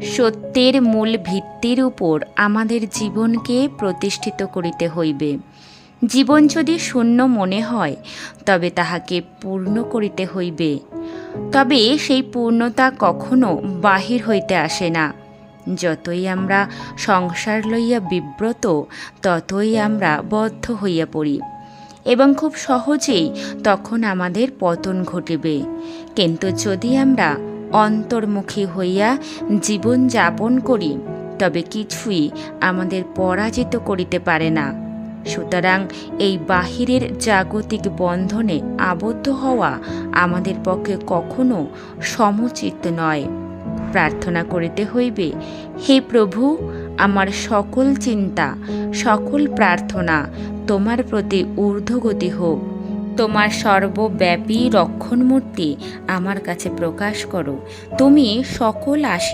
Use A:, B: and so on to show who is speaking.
A: সত্যের মূল ভিত্তির উপর আমাদের জীবনকে প্রতিষ্ঠিত করিতে হইবে। জীবন যদি শূন্য মনে হয়, তবে তাহাকে পূর্ণ করিতে হইবে। তবে সেই পূর্ণতা কখনো বাহির হইতে আসে না। যতই আমরা সংসার লইয়া বিব্রত, ততই আমরা বদ্ধ হইয়া পড়ি এবং খুব সহজেই তখন আমাদের পতন ঘটিবে। কিন্তু যদি আমরা অন্তর্মুখী হইয়া জীবন যাপন করি, তবে কিছুই আমাদের পরাজিত করিতে পারে না। সুতরাং এই বাহিরের জাগতিক বন্ধনে আবদ্ধ হওয়া আমাদের পক্ষে কখনো সমুচিত নয়। প্রার্থনা করিতে হইবে, হে প্রভু, আমার সকল চিন্তা, সকল প্রার্থনা তোমার প্রতি ঊর্ধ্বগতি হোক। তোমার সর্বব্যাপী রক্ষণমূর্তি আমার কাছে প্রকাশ করো। তুমি সকল